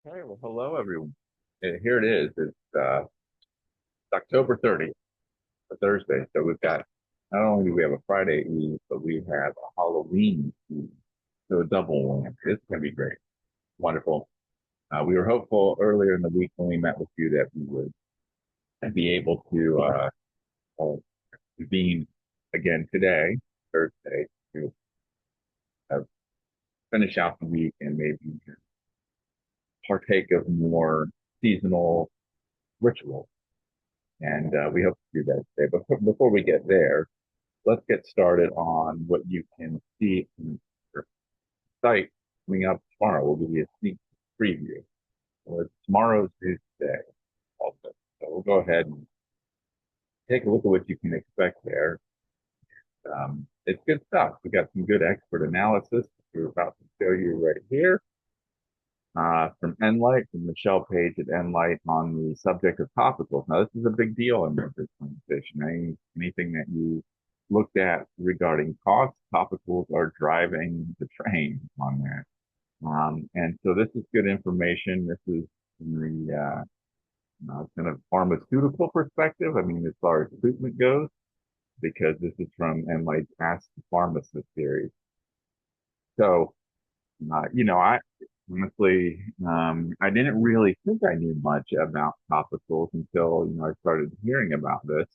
Hey, well, hello everyone. Here it is. It's October 30th, a Thursday. So we've got not only do we have a Friday Eve, but we have a Halloween Eve. So a double whammy. This is gonna be great. Wonderful. We were hopeful earlier in the week when we met with you that we would be able to uh, convene again today, Thursday, to uh, finish out the week and maybe partake of more seasonal rituals. And we hope to do that today. But before we get there, let's get started on what you can see in your site coming up tomorrow. We'll give you a sneak preview. So tomorrow's Tuesday also. So we'll go ahead and take a look at what you can expect there. It's good stuff. We got some good expert analysis we're about to show you right here from Enlight, from Michelle Page at Enlight on the subject of topicals. Now, this is a big deal in this conversation. Anything that you looked at regarding costs, topicals are driving the train on that. And so this is good information. This is in the kind of pharmaceutical perspective. I mean, as far as treatment goes, because this is from Enlight's Ask the Pharmacist series. So I honestly, I didn't really think I knew much about topicals until, I started hearing about this.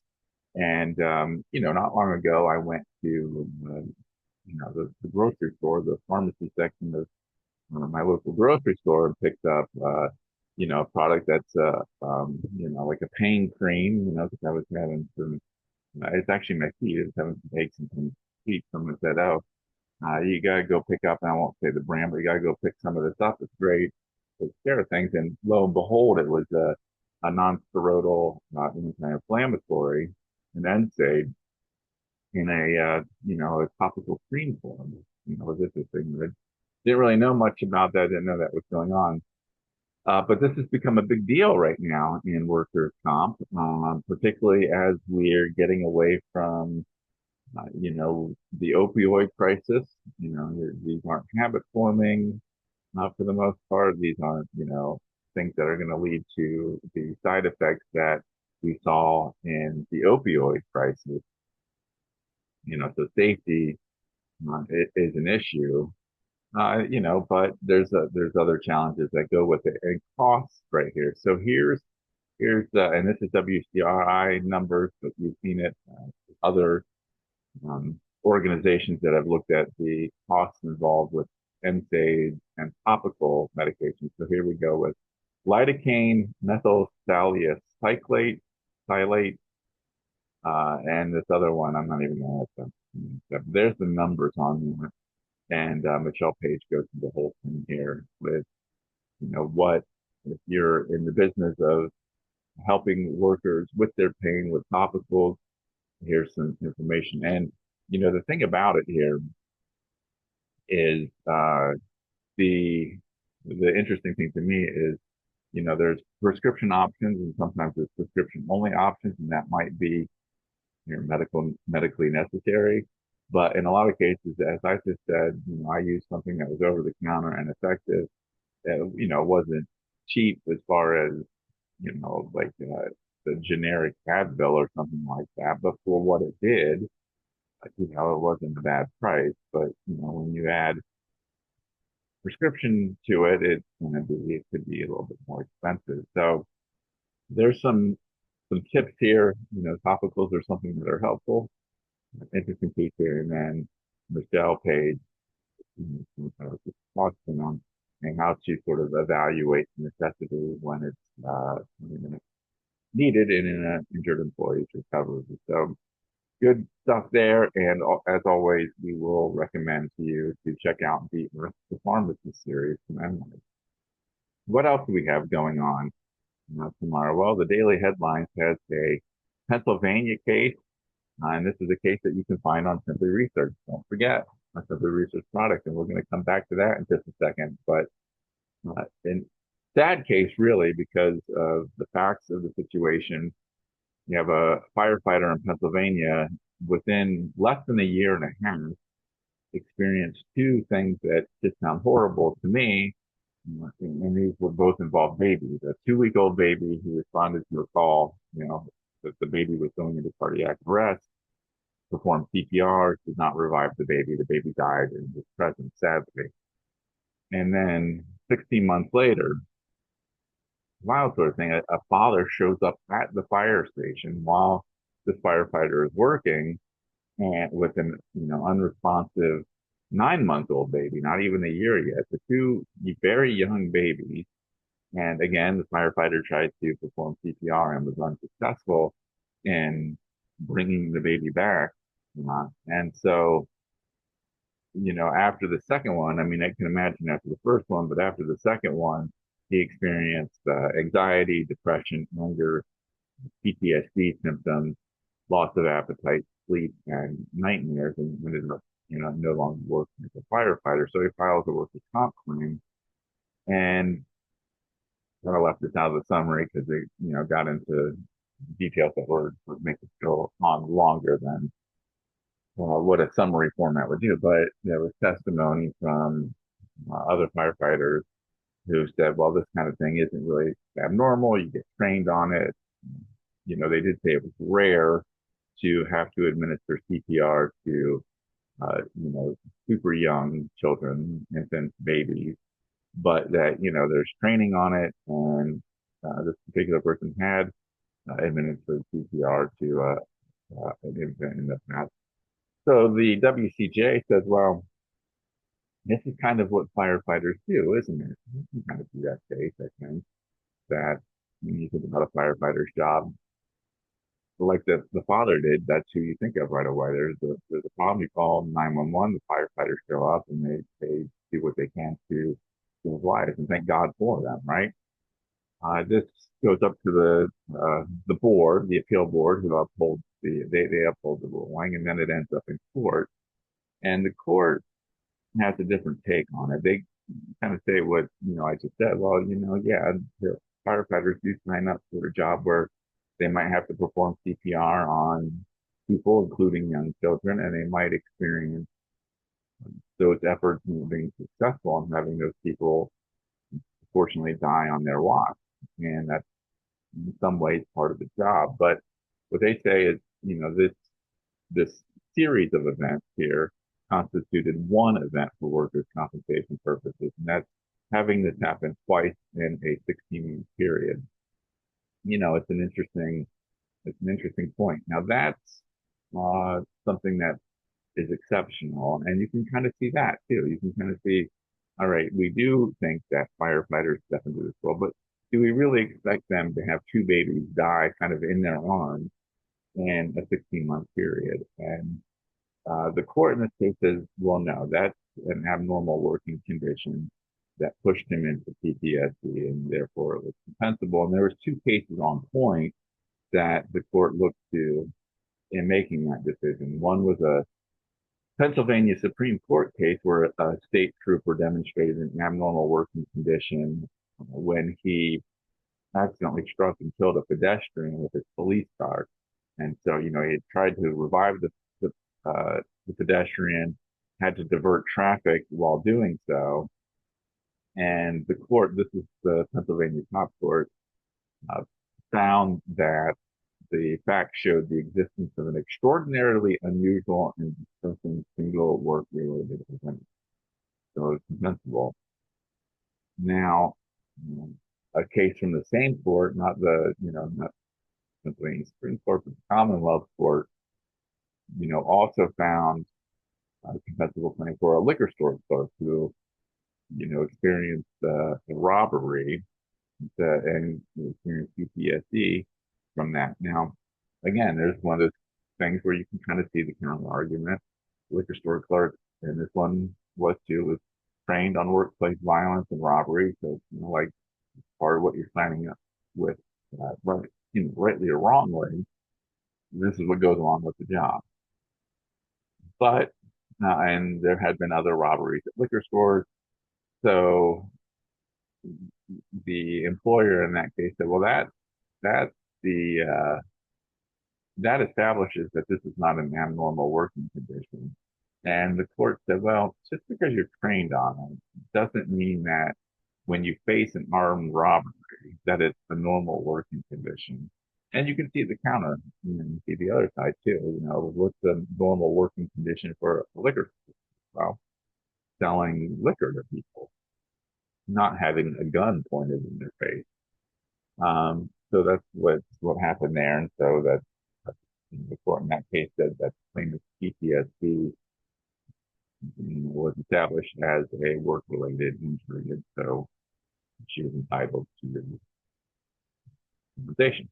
And, not long ago, I went to, the grocery store, the pharmacy section of my local grocery store and picked up, a product that's, like a pain cream, because I was having some, it's actually my feet, I was having some aches and some feet. Someone said, oh, you gotta go pick up, and I won't say the brand, but you gotta go pick some of this up. It's great. Take care of things. And lo and behold, it was a non-steroidal, anti-inflammatory, an NSAID in a topical cream form. It was interesting. I didn't really know much about that. Didn't know that was going on. But this has become a big deal right now in workers' comp, particularly as we're getting away from the opioid crisis. These aren't habit forming for the most part. These aren't, things that are going to lead to the side effects that we saw in the opioid crisis. So safety is an issue. But there's other challenges that go with it and costs right here. So and this is WCRI numbers, but you've seen it other organizations that have looked at the costs involved with NSAIDs and topical medications. So here we go with lidocaine, methylsalicylate, and this other one. I'm not even going to have them. There's the numbers on there. And Michelle Page goes through the whole thing here with, what if you're in the business of helping workers with their pain with topicals, here's some information. And, the thing about it here is the interesting thing to me is, there's prescription options and sometimes there's prescription only options, and that might be medically necessary. But in a lot of cases, as I just said, I used something that was over the counter and effective. Wasn't cheap as far as, like the generic Advil or something like that. But for what it did, it wasn't a bad price. But, when you add prescription to it, it could be a little bit more expensive. So there's some tips here. Topicals are something that are helpful. Interesting piece here, and then Michelle Page, question on and how to sort of evaluate necessity when it's needed in an injured employee's recovery. So good stuff there. And as always, we will recommend to you to check out the Pharmacy series from Emily. What else do we have going on tomorrow? Well, the Daily Headlines has a Pennsylvania case, and this is a case that you can find on Simply Research. Don't forget our Simply Research product, and we're going to come back to that in just a second. But in sad case, really, because of the facts of the situation, you have a firefighter in Pennsylvania within less than a year and a half experienced two things that just sound horrible to me, And these were both involved babies. A 2-week-old baby who responded to a call, that the baby was going into cardiac arrest, performed CPR, did not revive the baby. The baby died in his presence, sadly. And then 16 months later, wild sort of thing, a father shows up at the fire station while this firefighter is working and with an unresponsive 9-month old baby, not even a year yet. The two very young babies. And again, the firefighter tried to perform CPR and was unsuccessful in bringing the baby back. And so, after the second one, I mean, I can imagine after the first one, but after the second one, he experienced anxiety, depression, anger, PTSD symptoms, loss of appetite, sleep, and nightmares, and ended up, no longer working as a firefighter. So he files a workers' comp claim, and kind of left this out of the summary because they, got into details that would make it go on longer than what a summary format would do. But there was testimony from other firefighters who said, well, this kind of thing isn't really abnormal. You get trained on it. They did say it was rare to have to administer CPR to, super young children, infants, babies, but that, there's training on it. And this particular person had administered CPR to an infant in the past. So the WCJ says, well, this is kind of what firefighters do, isn't it? You can kind of see that case, I think, that when you think about a firefighter's job, like the father did, that's who you think of right away. There's a problem, you call 911, the firefighters show up and they do what they can to save lives, and thank God for them, right? This goes up to the board, the appeal board, who upholds they uphold the ruling, and then it ends up in court. And the court has a different take on it. They kind of say what I just said. Well, yeah, the firefighters do sign up for a job where they might have to perform CPR on people, including young children, and they might experience those efforts being successful and having those people unfortunately die on their watch. And that's in some ways part of the job. But what they say is, this series of events here constituted one event for workers' compensation purposes, and that's having this happen twice in a 16-week period. It's an interesting point. Now that's something that is exceptional, and you can kind of see that too. You can kind of see, all right, we do think that firefighters step into this role, but do we really expect them to have two babies die kind of in their arms in a 16-month period? And the court in this case says, well, no, that's an abnormal working condition that pushed him into PTSD, and therefore it was compensable. And there was two cases on point that the court looked to in making that decision. One was a Pennsylvania Supreme Court case where a state trooper demonstrated an abnormal working condition when he accidentally struck and killed a pedestrian with his police car. And so, he had tried to revive the pedestrian, had to divert traffic while doing so. And the court, this is the Pennsylvania top court, uh, found that the facts showed the existence of an extraordinarily unusual and distressing single work-related event. So it's compensable. Now, a case from the same court, not Pennsylvania Supreme Court, but the Commonwealth Court, also found a compensable claim for a liquor store clerk who, experienced a robbery and experienced PTSD from that. Now, again, there's one of those things where you can kind of see the counter argument. Liquor store clerk, and this one was trained on workplace violence and robbery, so like part of what you're signing up with, right, rightly or wrongly, this is what goes along with the job. But and there had been other robberies at liquor stores, so the employer in that case said, well, that the that establishes that this is not an abnormal working condition. And the court said, well, just because you're trained on it doesn't mean that when you face an armed robbery, that it's a normal working condition. And you can see the counter, you see the other side too. What's the normal working condition for a liquor store? Well, selling liquor to people, not having a gun pointed in their face. So that's what happened there. And so that the court in that case said that claimant's PTSD was established as a work-related injury, and so she was entitled to compensation.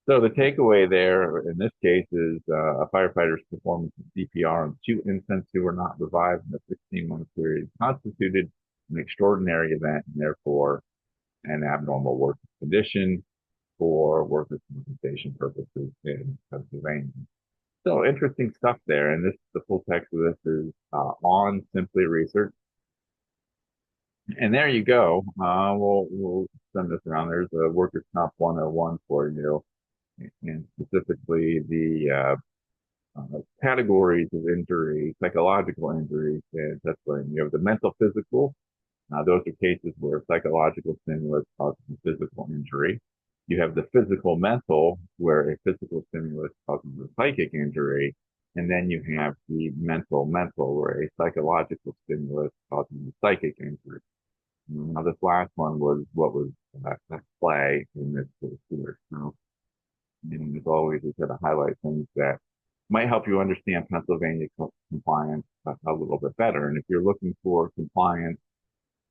So the takeaway there in this case is a firefighter's performance of CPR on two infants who were not revived in a 16-month period constituted an extraordinary event and therefore an abnormal working condition for workers' compensation purposes in Pennsylvania. So interesting stuff there. And the full text of this is on Simply Research. And there you go. We'll send this around. There's a Workers' Comp 101 for you, and specifically the categories of injury, psychological injuries. And that's when you have the mental, physical. Those are cases where psychological stimulus causes physical injury. You have the physical mental, where a physical stimulus causes a psychic injury. And then you have the mental, where a psychological stimulus causes a psychic injury. Now, this last one was what was at play in this case here. So, and as always, we try to highlight things that might help you understand Pennsylvania compliance a little bit better. And if you're looking for compliance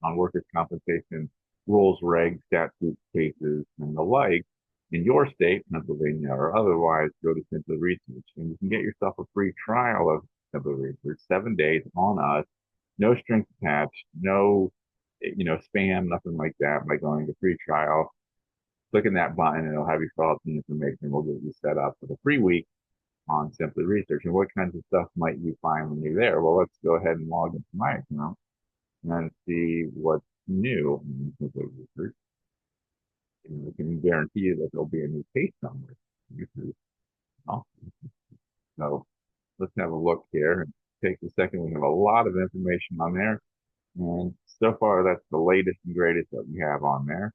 on workers' compensation rules, regs, statutes, cases, and the like in your state, Pennsylvania, or otherwise, go to Simply Research. And you can get yourself a free trial of Simply Research, 7 days on us, no strings attached, no spam, nothing like that, by going to free trial. Click in that button, and it'll have you fill out the information. We'll get you set up for the free week on Simply Research. And what kinds of stuff might you find when you're there? Well, let's go ahead and log into my account and see what's new in Simply Research. And we can guarantee you that there'll be a new case somewhere. Awesome. So let's have a look here. It takes a second. We have a lot of information on there. And so far, that's the latest and greatest that we have on there.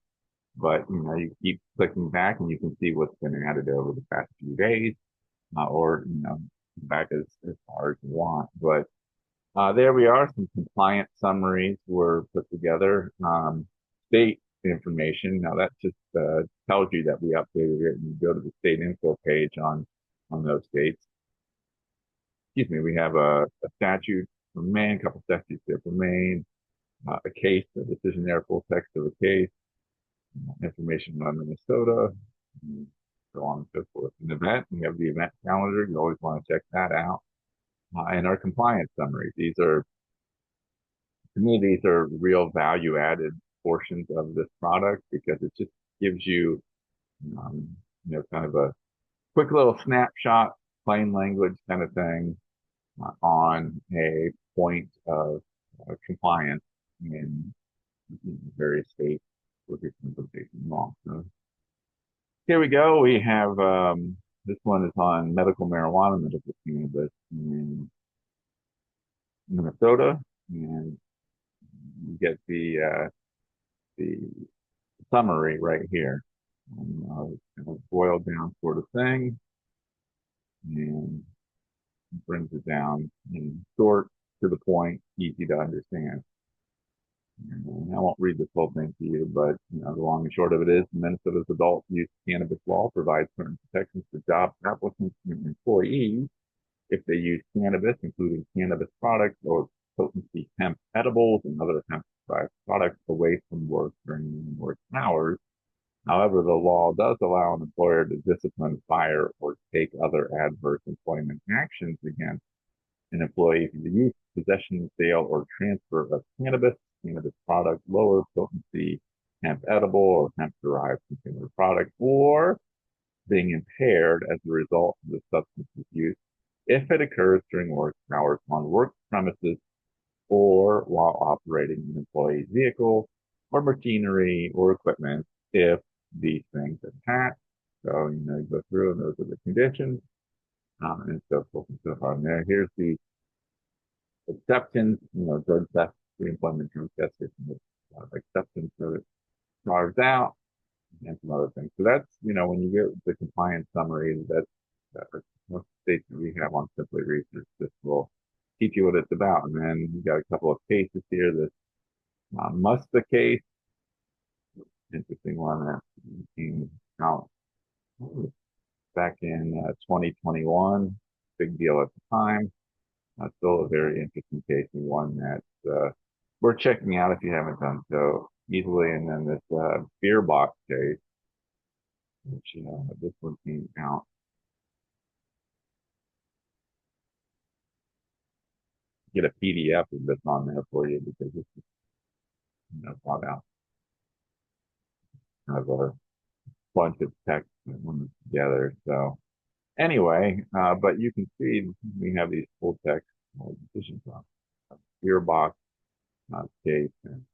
But, you keep clicking back and you can see what's been added over the past few days, or, back as far as you want. But there we are. Some compliance summaries were put together. State information. Now that just tells you that we updated it, and you go to the state info page on those states. Excuse me. We have a statute for Maine, a couple statutes there for Maine, a case, a decision there, full text of the case, information on Minnesota, so on and so forth. An event, we have the event calendar. You always want to check that out. And our compliance summaries. To me, these are real value added portions of this product because it just gives you, kind of a quick little snapshot, plain language kind of thing on a point of compliance in various states with your compensation law. So here we go. We have this one is on medical marijuana, medical cannabis in Minnesota, and you get the summary right here. Kind of boiled down sort of thing, and brings it down in short, to the point, easy to understand. And I won't read this whole thing to you, but the long and short of it is Minnesota's adult use cannabis law provides certain protections for job applicants and employees if they use cannabis, including cannabis products or potency hemp edibles and other hemp-derived products away from work during work hours. However, the law does allow an employer to discipline, fire, or take other adverse employment actions against an employee for the use, possession, sale, or transfer of cannabis product, lower potency hemp edible or hemp-derived consumer product, or being impaired as a result of the substance's use if it occurs during work hours on work premises or while operating an employee's vehicle or machinery or equipment if these things attach. So, you go through and those are the conditions, and so forth and so on. There, here's the exceptions, drug test, pre-employment drug test, acceptance of it carved out, and some other things. So that's, when you get the compliance summary, most states that we have on Simply Research, this will teach you what it's about. And then you got a couple of cases here. This Musta case, interesting one that came out back in 2021. Big deal at the time. Still a very interesting case and one that we're checking out if you haven't done so easily. And then this beer box case, which this one came out. Get a PDF of this on there for you because this is thought out kind of a bunch of text together. So anyway, but you can see we have these full text decisions on beer box case and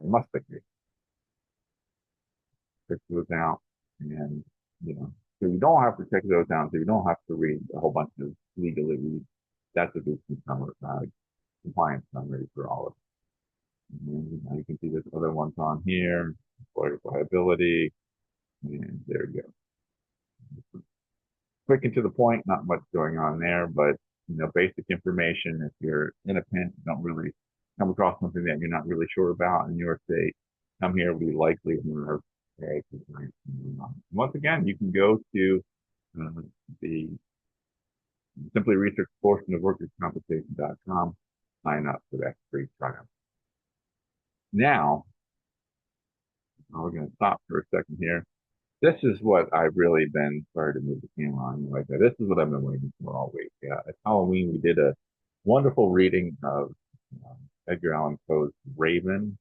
must case. Check those out, and so you don't have to check those out. So you don't have to read a whole bunch of legalese. That's a good summary, compliance summary for all of it. And you can see there's other ones on here, employer liability, and there you go. Quick and to the point, not much going on there, but basic information. If you're in a pinch, don't really come across something that you're not really sure about in your state, come here. We likely have a compliance. Once again, you can go to the Simply Research portion of workerscompensation.com, sign up for that free trial. Now, we're going to stop for a second here. This is what I've really been, sorry to move the camera on you like that. This is what I've been waiting for all week. At Halloween, we did a wonderful reading of Edgar Allan Poe's Raven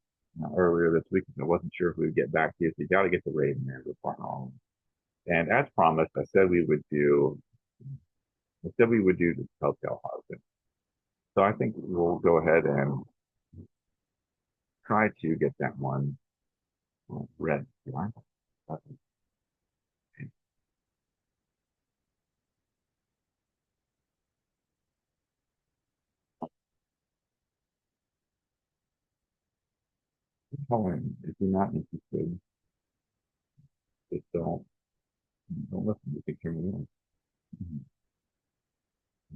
earlier this week. I wasn't sure if we'd get back to you, so you got to get the Raven there before Halloween. And as promised, I said we would do the Telltale Heart. So I think we'll go ahead and try to get that one read. If you're not interested, just don't listen. You can turn me on.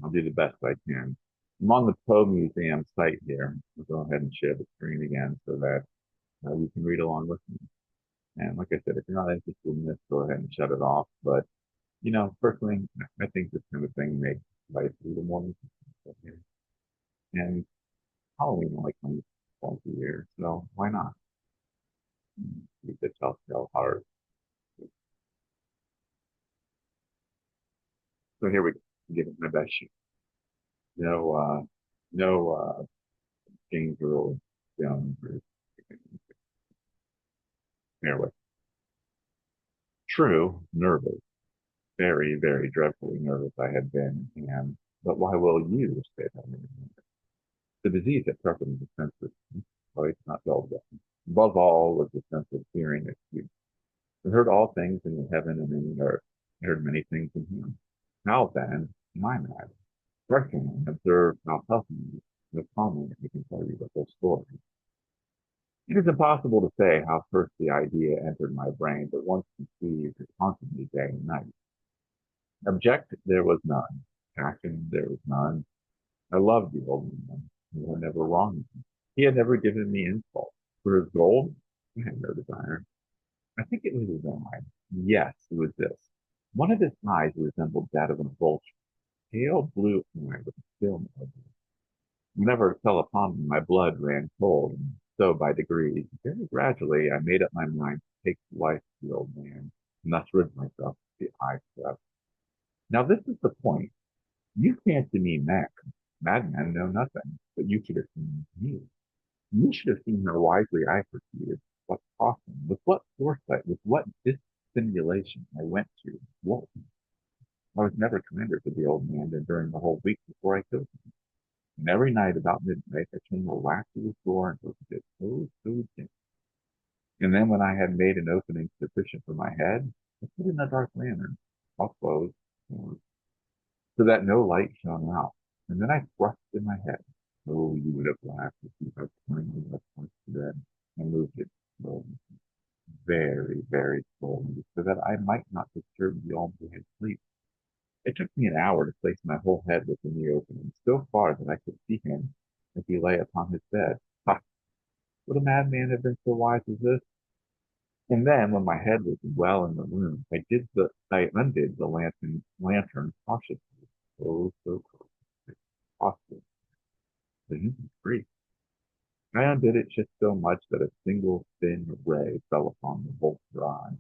I'll do the best I can. I'm on the Poe Museum site here. I'll go ahead and share the screen again so that you can read along with me. And like I said, if you're not interested in this, go ahead and shut it off. But personally, I think this kind of thing makes life a little more interesting. And Halloween only comes once a year, so why not? We could tell hard. So here we go. Give it my best shot. No, no James Earl Jones or Merrick. True, nervous, very, very dreadfully nervous I had been, but why will you say that? The disease had preferred the sense of voice, not dulled down. Above all was the sense of hearing acute. I heard all things in the heaven and in the earth. I heard many things in him. How then am I mad? Question, observe how puzzling the comment we can tell you the whole story. It is impossible to say how first the idea entered my brain, but once conceived, it haunted me day and night. Object there was none. Passion there was none. I loved the old man. He had never wronged me. He had never given me insult. For his gold, I had no desire. I think it was his eye. Yes, it was this. One of his eyes resembled that of a vulture, pale blue eye with a still melody. Whenever it fell upon me, my blood ran cold, and so by degrees, very gradually, I made up my mind to take the life of the old man, and thus rid myself of the eye trap. Now, this is the point. You fancy me mad. Madmen know nothing, but you should have seen me. You should have seen how wisely I proceeded, what caution, with what foresight, with what dissimulation I went to. What? I was never kinder to the old man than during the whole week before I killed him. And every night about midnight, I came to whack to his door and opened it so gently. And then when I had made an opening sufficient for my head, I put in a dark lantern, all closed, so that no light shone out. And then I thrust in my head. Oh, you would have laughed if you had turned me up once to bed and moved it slowly, very, very slowly, so that I might not disturb the almost sleep. It took me an hour to place my whole head within the opening, so far that I could see him as he lay upon his bed. Ha! Would a madman have been so wise as this? And then, when my head was well in the room, I undid the lantern cautiously, so close, possible, the free. I undid it just so much that a single thin ray fell upon the bolster eye.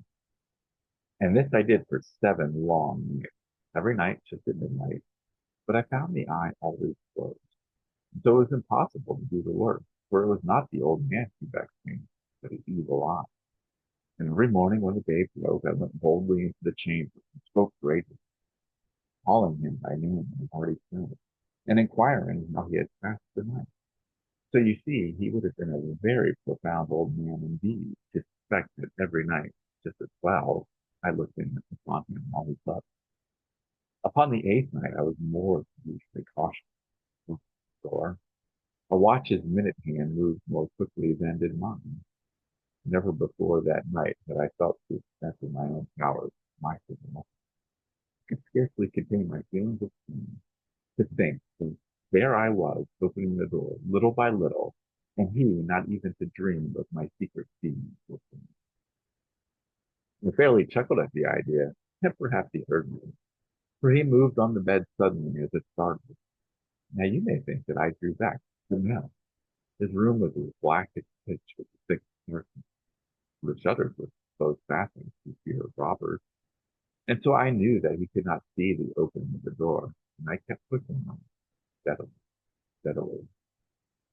And this I did for 7 long years, every night just at midnight. But I found the eye always closed. So it was impossible to do the work, for it was not the old man who vexed me, but his evil eye. And every morning when the day broke, I went boldly into the chamber and spoke greatly, calling him by name and hearty praise, and inquiring how he had passed the night. So you see, he would have been a very profound old man indeed to suspect that every night, just at 12, I looked in upon him while he slept. Upon the 8th night, I was more usually cautious. Door. A watch's minute hand moved more quickly than did mine. Never before that night had I felt the extent of my own powers, my physical. I could scarcely contain my feelings of pain. To think that there I was, opening the door, little by little, and he not even to dream of my secret deeds with me. I fairly chuckled at the idea, and perhaps he heard me, for he moved on the bed suddenly as if startled. Now you may think that I drew back, but no. His room was as black as pitch with a thick curtain. The shutters were closed fastened to fear of robbers, and so I knew that he could not see the opening of the door, and I kept pushing on steadily, steadily.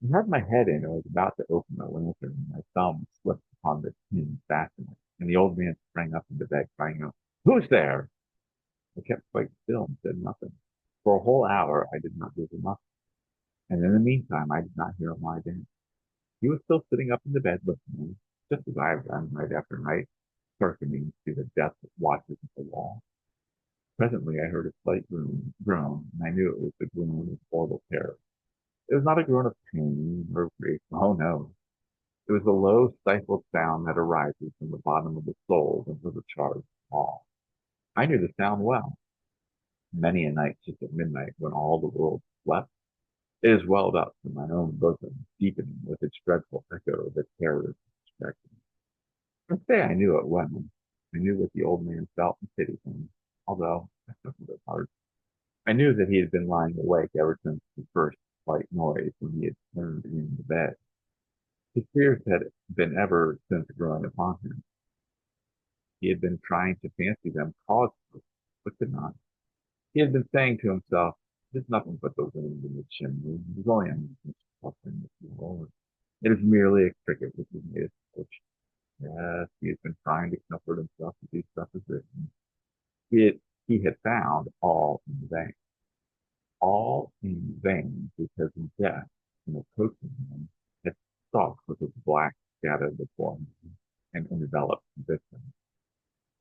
I had my head in and was about to open the lantern when my thumb slipped upon the tin fastening, and the old man sprang up into bed, crying out, "Who's there?" I kept quite still and said nothing. For a whole hour I did not move a muscle, and in the meantime I did not hear him lie down. He was still sitting up in the bed listening, just as I have done night after night, hearkening to the death watches at the wall. Presently I heard a slight groan, and I knew it was the groan of horrible terror. It was not a groan of pain or grief. Oh no. It was a low, stifled sound that arises from the bottom of the soul when overcharged all. I knew the sound well. Many a night just at midnight, when all the world slept, it has welled up from my own bosom, deepening with its dreadful echo the terrors of distraction. I say I knew it well. I knew what the old man felt and pitied him, although I suffered at heart. I knew that he had been lying awake ever since the first slight noise when he had turned in the bed. His fears had been ever since growing upon him. He had been trying to fancy them causeless, but could not. He had been saying to himself, "It is nothing but the wind in the chimney. It is only a suffering with the Lord. It is merely a cricket which has made its approach." Yes, he had been trying to comfort himself with these suppositions. He had found all in vain, because death, in approaching him, had stalked with its black shadow before him and enveloped the victim.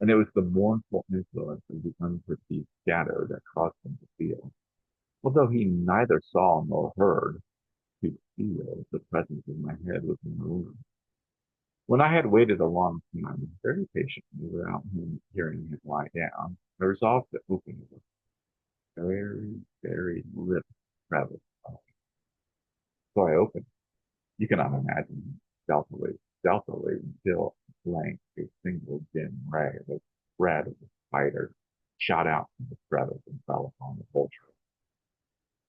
And it was the mournful influence of the unperceived shadow that caused him to feel, although he neither saw nor heard, to feel the presence of my head within the room. When I had waited a long time, very patiently, without him hearing him lie down, I resolved to open the very, very little crevice. So I opened. You cannot imagine stealthily, until at length a single dim ray, the thread of the spider, shot out from the crevice and fell upon the vulture.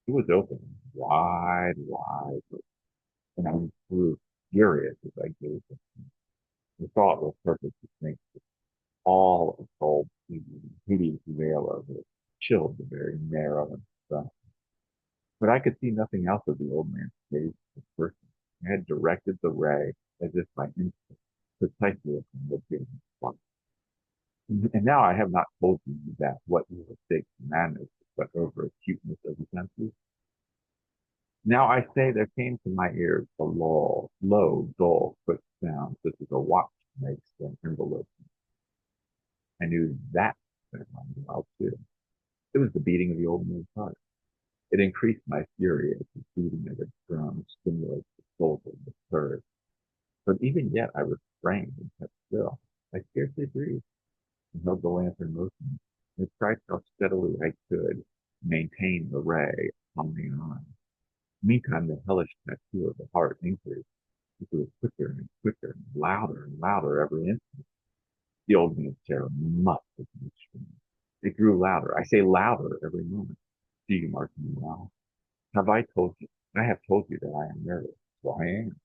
It was open, wide, wide, and I grew furious as I gazed at him. The thought was perfect to think that all of cold, hideous veil of it chilled the very marrow and stuff. But I could see nothing else of the old man's face or person. I had directed the ray as if by instinct, precisely upon the big spot. And now I have not told you that what you mistake for madness, but over acuteness of the senses. Now I say there came to my ears a low, dull, quick sound, such as a watch makes when enveloped. I knew that sound well too. It was the beating of the old man's heart. It increased my fury as the beating of its drum stimulates the soldier with courage. But even yet I refrained and kept still. I scarcely breathed and held the lantern motionless. I tried how steadily I could maintain the ray upon the eye. Meantime, the hellish tattoo of the heart increased. It grew quicker and quicker and louder every instant. The old man's terror must have been extreme. It grew louder. I say louder every moment. Do you mark me well? Have I told you? I have told you that I am nervous. So I am.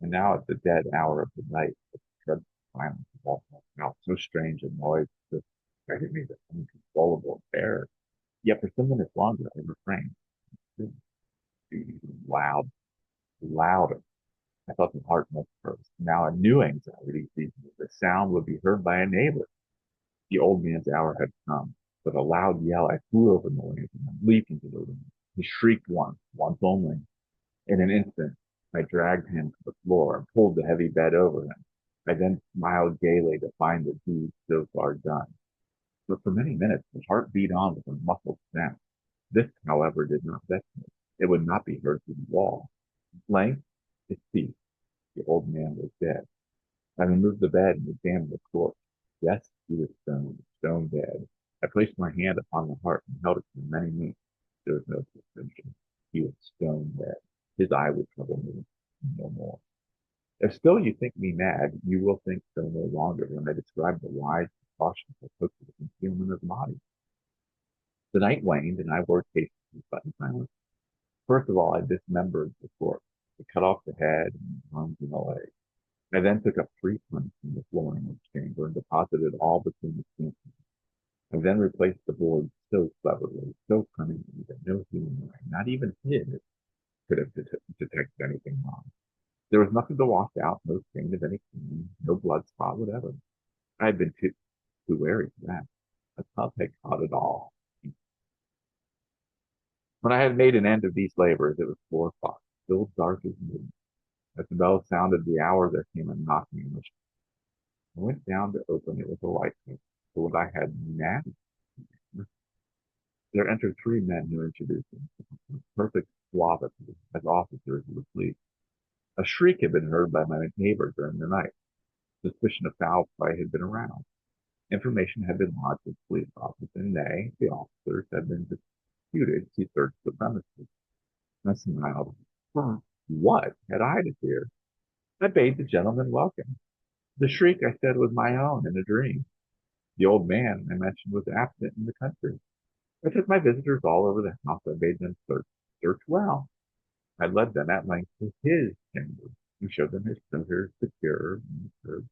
And now at the dead hour of the night, the dreadful silence of all out, so strange a noise that affected me with uncontrollable terror. Yet for some minutes longer I refrained. Loud, louder. I felt the heart must burst. Now a new anxiety seized me. The sound would be heard by a neighbor. The old man's hour had come. With a loud yell, I flew over the lantern and leaped into the room. He shrieked once only. In an instant, I dragged him to the floor and pulled the heavy bed over him. I then smiled gaily to find the deed so far done. But for many minutes, the heart beat on with a muffled sound. This, however, did not vex me. It would not be heard through the wall. At length, it ceased. The old man was dead. I removed the bed and examined the corpse. Yes, he was stone dead. I placed my hand upon the heart and held it for many minutes. There was no suspicion. He was stone dead. His eye would trouble me no more. If still you think me mad, you will think so no longer when I describe the wise precautions I took for the concealment of the body. The night waned, and I worked hastily but in silence. First of all, I dismembered the corpse. I cut off the head and the arms and the legs. I then took up 3 planks from the flooring of the chamber and deposited all between the skin. I then replaced the boards so cleverly, so cunningly that no human eye, not even his, could have detected anything wrong. There was nothing to wash out, no stain of any kind, no blood spot whatever. I had been too wary for that. A pup had caught it all. When I had made an end of these labors, it was 4 o'clock, still dark as noon. As the bell sounded the hour, there came a knocking on the I went down to open it with a light switch. But what I had now, there entered 3 men who introduced themselves, perfect suavity, as officers of the police. A shriek had been heard by my neighbor during the night. Suspicion of foul play had been aroused. Information had been lodged with the police office, and they, the officers, had been deputed to search the premises. I smiled. What had I to fear? I bade the gentleman welcome. The shriek, I said, was my own in a dream. The old man, I mentioned, was absent in the country. I took my visitors all over the house. I bade them search well. I led them at length to his chamber and showed them his scissors, secure, and disturbed.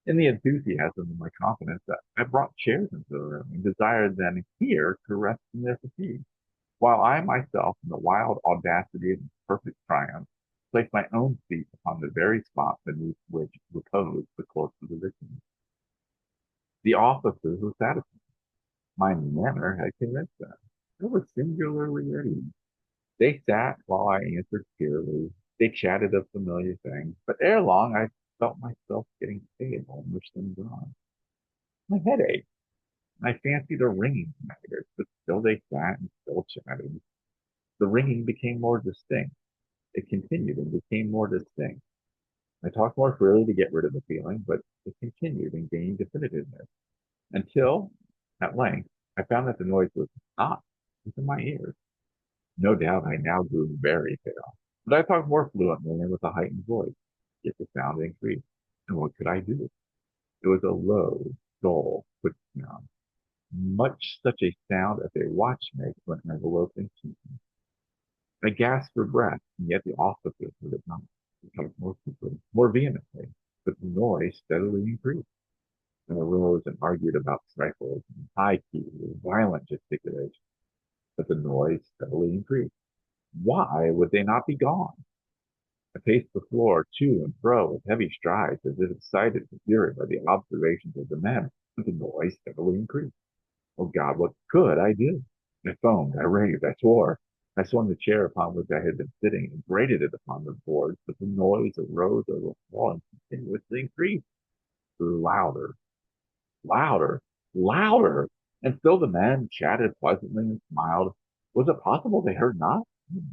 In the enthusiasm of my confidence, I brought chairs into the room and desired them here to rest from their fatigue, while I myself, in the wild audacity of perfect triumph, placed my own feet upon the very spot beneath which reposed the corpse of the victim. The officers were satisfied. My manner had convinced them. They were singularly at ease. They sat while I answered cheerily. They chatted of familiar things, but ere long I felt myself getting pale and wished them gone. My head ached, and I fancied a ringing in my ears, but still they sat and still chatted. The ringing became more distinct. It continued and became more distinct. I talked more freely to get rid of the feeling, but it continued and gained definitiveness until, at length, I found that the noise was not within my ears. No doubt I now grew very pale, but I talked more fluently and with a heightened voice. Yet the sound increased. And what could I do? It was a low, dull, quick sound, much such a sound as a watch makes when enveloped in heat. I gasped for breath, and yet the officers heard it not. It talked more quickly, more vehemently, but the noise steadily increased. And arose and argued about trifles and high key with violent gesticulation, but the noise steadily increased. Why would they not be gone? I paced the floor to and fro with heavy strides, as if excited to fury by the observations of the men, but the noise steadily increased. Oh God, what could I do? I foamed, I raved, I swore. I swung the chair upon which I had been sitting and grated it upon the boards, but the noise arose over the wall and continuously increased, grew louder, louder, louder. And still the men chatted pleasantly and smiled. Was it possible they heard not?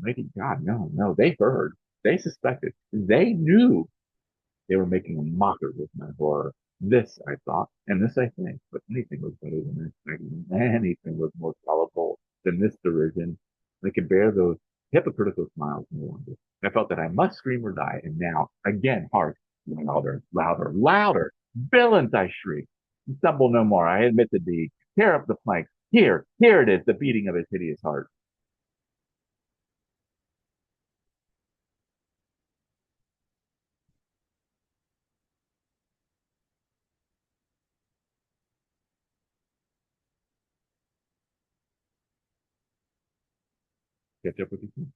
Maybe God, no, no. They heard. They suspected. They knew they were making a mockery of my horror. This I thought, and this I think, but anything was better than this. Anything was more tolerable than this derision. I could bear those hypocritical smiles no longer. I felt that I must scream or die, and now, again, hark, louder, louder, louder. Villains, I shrieked. Stumble no more. I admit the deed. Tear up the planks. Here it is, the beating of his hideous heart. Catch up with you soon.